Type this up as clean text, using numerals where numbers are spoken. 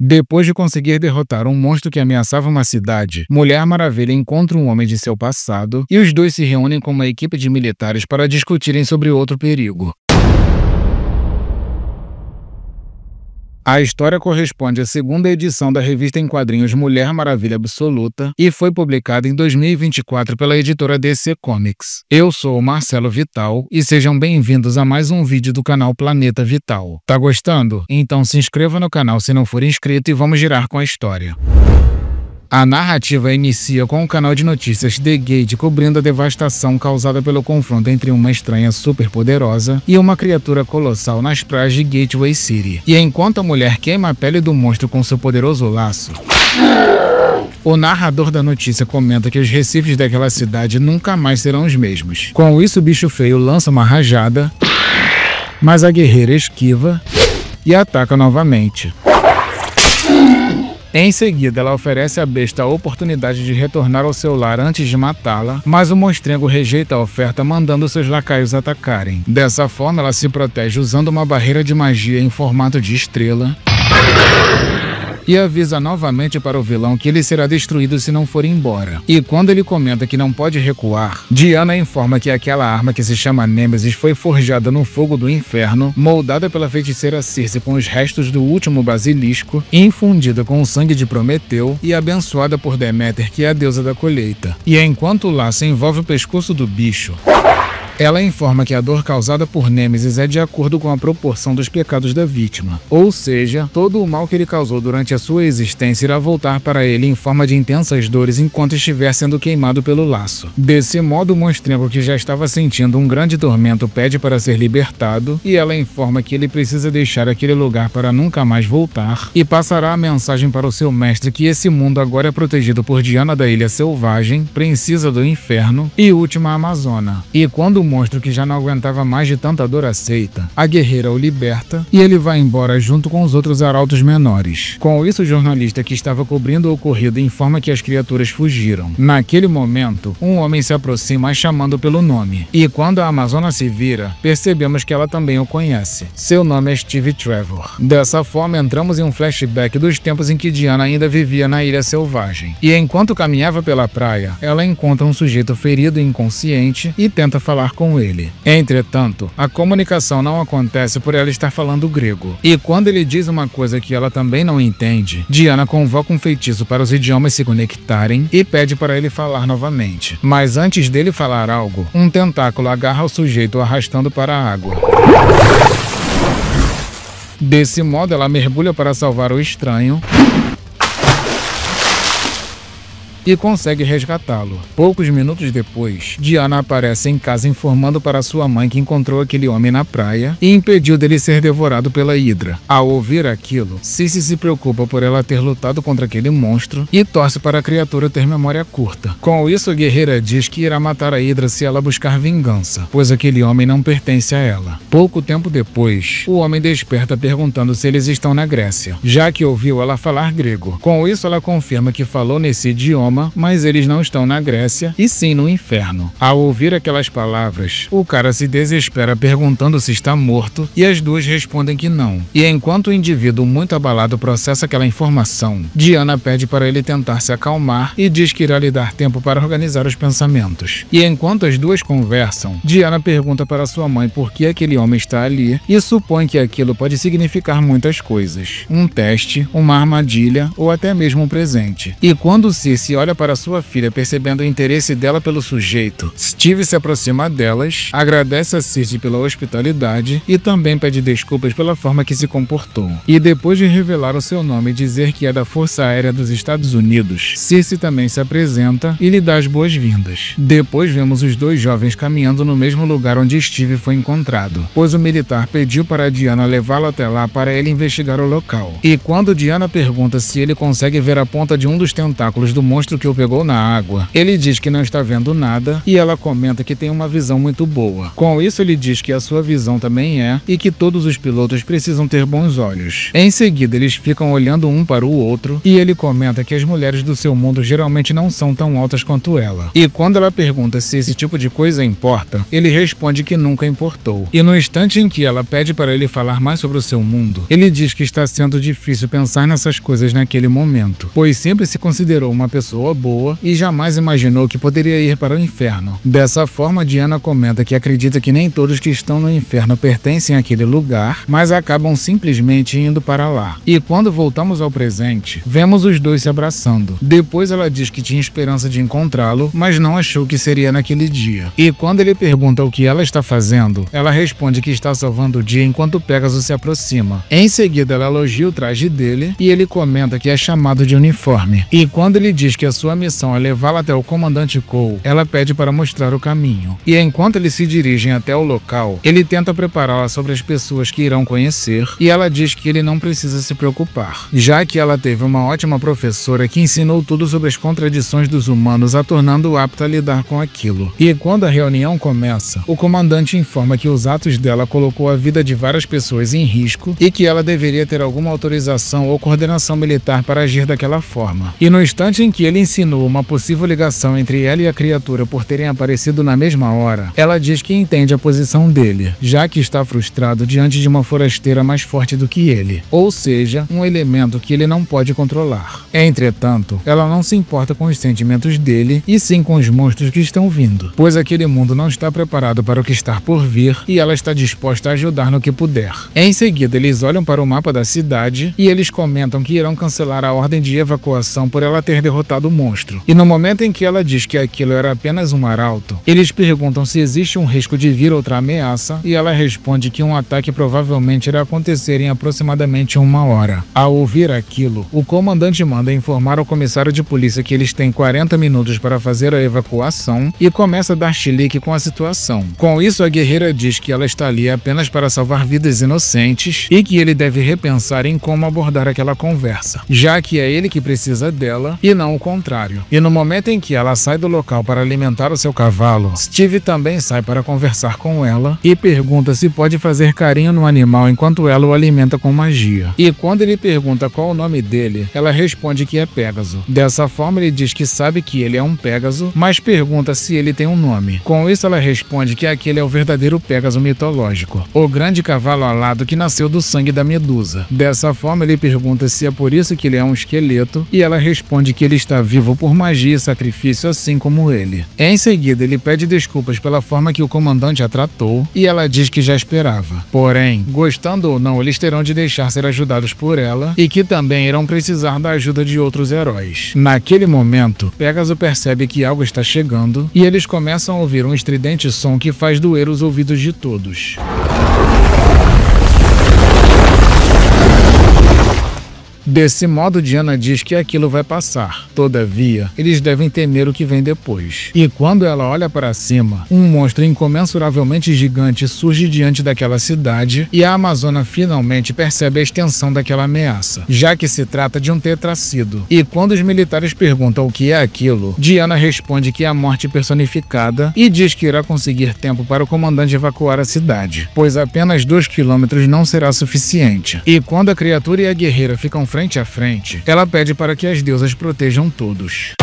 Depois de conseguir derrotar um monstro que ameaçava uma cidade, Mulher Maravilha encontra um homem de seu passado e os dois se reúnem com uma equipe de militares para discutirem sobre outro perigo. A história corresponde à segunda edição da revista em quadrinhos Mulher Maravilha Absoluta e foi publicada em 2024 pela editora DC Comics. Eu sou o Marcelo Vital e sejam bem-vindos a mais um vídeo do canal Planeta Vital. Tá gostando? Então se inscreva no canal se não for inscrito e vamos girar com a história. A narrativa inicia com o canal de notícias The Gate cobrindo a devastação causada pelo confronto entre uma estranha superpoderosa e uma criatura colossal nas praias de Gateway City. E enquanto a mulher queima a pele do monstro com seu poderoso laço, o narrador da notícia comenta que os recifes daquela cidade nunca mais serão os mesmos. Com isso, o bicho feio lança uma rajada, mas a guerreira esquiva e ataca novamente. Em seguida, ela oferece à besta a oportunidade de retornar ao seu lar antes de matá-la, mas o monstrengo rejeita a oferta, mandando seus lacaios atacarem. Dessa forma, ela se protege usando uma barreira de magia em formato de estrela e avisa novamente para o vilão que ele será destruído se não for embora. E quando ele comenta que não pode recuar, Diana informa que aquela arma que se chama Nêmesis foi forjada no fogo do inferno, moldada pela feiticeira Circe com os restos do último basilisco, infundida com o sangue de Prometeu e abençoada por Deméter, que é a deusa da colheita. E enquanto o laço envolve o pescoço do bicho, ela informa que a dor causada por Nêmesis é de acordo com a proporção dos pecados da vítima. Ou seja, todo o mal que ele causou durante a sua existência irá voltar para ele em forma de intensas dores enquanto estiver sendo queimado pelo laço. Desse modo, o monstrengo, que já estava sentindo um grande tormento, pede para ser libertado e ela informa que ele precisa deixar aquele lugar para nunca mais voltar e passará a mensagem para o seu mestre que esse mundo agora é protegido por Diana da Ilha Selvagem, Princesa do Inferno e Última Amazona. E quando o monstro, que já não aguentava mais de tanta dor, aceita, a guerreira o liberta e ele vai embora junto com os outros arautos menores. Com isso, o jornalista que estava cobrindo o ocorrido informa que as criaturas fugiram. Naquele momento, um homem se aproxima chamando pelo nome. E quando a Amazona se vira, percebemos que ela também o conhece. Seu nome é Steve Trevor. Dessa forma, entramos em um flashback dos tempos em que Diana ainda vivia na Ilha Selvagem. E enquanto caminhava pela praia, ela encontra um sujeito ferido e inconsciente e tenta falar com ele. Entretanto, a comunicação não acontece por ela estar falando grego. E quando ele diz uma coisa que ela também não entende, Diana convoca um feitiço para os idiomas se conectarem e pede para ele falar novamente. Mas antes dele falar algo, um tentáculo agarra o sujeito arrastando para a água. Desse modo, ela mergulha para salvar o estranho e consegue resgatá-lo. Poucos minutos depois, Diana aparece em casa informando para sua mãe que encontrou aquele homem na praia e impediu dele ser devorado pela Hidra. Ao ouvir aquilo, Circe se preocupa por ela ter lutado contra aquele monstro e torce para a criatura ter memória curta. Com isso, a guerreira diz que irá matar a Hidra se ela buscar vingança, pois aquele homem não pertence a ela. Pouco tempo depois, o homem desperta perguntando se eles estão na Grécia, já que ouviu ela falar grego. Com isso, ela confirma que falou nesse idioma, mas eles não estão na Grécia, e sim no inferno. Ao ouvir aquelas palavras, o cara se desespera perguntando se está morto, e as duas respondem que não. E enquanto o indivíduo muito abalado processa aquela informação, Diana pede para ele tentar se acalmar e diz que irá lhe dar tempo para organizar os pensamentos. E enquanto as duas conversam, Diana pergunta para sua mãe por que aquele homem está ali e supõe que aquilo pode significar muitas coisas. Um teste, uma armadilha ou até mesmo um presente. E quando Circe olha para sua filha percebendo o interesse dela pelo sujeito, Steve se aproxima delas, agradece a Circe pela hospitalidade e também pede desculpas pela forma que se comportou. E depois de revelar o seu nome e dizer que é da Força Aérea dos Estados Unidos, Circe também se apresenta e lhe dá as boas-vindas. Depois vemos os dois jovens caminhando no mesmo lugar onde Steve foi encontrado, pois o militar pediu para Diana levá-lo até lá para ele investigar o local. E quando Diana pergunta se ele consegue ver a ponta de um dos tentáculos do monstro monstro que o pegou na água. Ele diz que não está vendo nada e ela comenta que tem uma visão muito boa. Com isso, ele diz que a sua visão também é e que todos os pilotos precisam ter bons olhos. Em seguida, eles ficam olhando um para o outro e ele comenta que as mulheres do seu mundo geralmente não são tão altas quanto ela. E quando ela pergunta se esse tipo de coisa importa, ele responde que nunca importou. E no instante em que ela pede para ele falar mais sobre o seu mundo, ele diz que está sendo difícil pensar nessas coisas naquele momento, pois sempre se considerou uma pessoa boa e jamais imaginou que poderia ir para o inferno. Dessa forma, Diana comenta que acredita que nem todos que estão no inferno pertencem àquele lugar, mas acabam simplesmente indo para lá. E quando voltamos ao presente, vemos os dois se abraçando. Depois ela diz que tinha esperança de encontrá-lo, mas não achou que seria naquele dia. E quando ele pergunta o que ela está fazendo, ela responde que está salvando o dia enquanto Pégaso se aproxima. Em seguida, ela elogia o traje dele e ele comenta que é chamado de uniforme. E quando ele diz que a sua missão é levá-la até o comandante Cole, ela pede para mostrar o caminho. E enquanto eles se dirigem até o local, ele tenta prepará-la sobre as pessoas que irão conhecer e ela diz que ele não precisa se preocupar, já que ela teve uma ótima professora que ensinou tudo sobre as contradições dos humanos, a tornando apta a lidar com aquilo. E quando a reunião começa, o comandante informa que os atos dela colocou a vida de várias pessoas em risco e que ela deveria ter alguma autorização ou coordenação militar para agir daquela forma. E no instante em que ele insinua uma possível ligação entre ela e a criatura por terem aparecido na mesma hora, ela diz que entende a posição dele, já que está frustrado diante de uma forasteira mais forte do que ele, ou seja, um elemento que ele não pode controlar. Entretanto, ela não se importa com os sentimentos dele e sim com os monstros que estão vindo, pois aquele mundo não está preparado para o que está por vir e ela está disposta a ajudar no que puder. Em seguida, eles olham para o mapa da cidade e eles comentam que irão cancelar a ordem de evacuação por ela ter derrotado o monstro. E no momento em que ela diz que aquilo era apenas um arauto, eles perguntam se existe um risco de vir outra ameaça e ela responde que um ataque provavelmente irá acontecer em aproximadamente 1 hora. Ao ouvir aquilo, o comandante manda informar ao comissário de polícia que eles têm 40 minutos para fazer a evacuação e começa a dar chilique com a situação. Com isso, a guerreira diz que ela está ali apenas para salvar vidas inocentes e que ele deve repensar em como abordar aquela conversa, já que é ele que precisa dela e não o contrário. E no momento em que ela sai do local para alimentar o seu cavalo, Steve também sai para conversar com ela e pergunta se pode fazer carinho no animal enquanto ela o alimenta com magia. E quando ele pergunta qual o nome dele, ela responde que é Pégaso. Dessa forma, ele diz que sabe que ele é um Pégaso, mas pergunta se ele tem um nome. Com isso, ela responde que aquele é o verdadeiro Pégaso mitológico, o grande cavalo alado que nasceu do sangue da Medusa. Dessa forma, ele pergunta se é por isso que ele é um esqueleto e ela responde que ele está vivo por magia e sacrifício, assim como ele. Em seguida, ele pede desculpas pela forma que o comandante a tratou e ela diz que já esperava. Porém, gostando ou não, eles terão de deixar ser ajudados por ela e que também irão precisar da ajuda de outros heróis. Naquele momento, Pégaso percebe que algo está chegando e eles começam a ouvir um estridente som que faz doer os ouvidos de todos. Desse modo, Diana diz que aquilo vai passar. Todavia, eles devem temer o que vem depois. E quando ela olha para cima, um monstro incomensuravelmente gigante surge diante daquela cidade e a Amazona finalmente percebe a extensão daquela ameaça, já que se trata de um tetracido. E quando os militares perguntam o que é aquilo, Diana responde que é a morte personificada e diz que irá conseguir tempo para o comandante evacuar a cidade, pois apenas 2 quilômetros não será suficiente. E quando a criatura e a guerreira ficam frente a frente, ela pede para que as deusas protejam todos.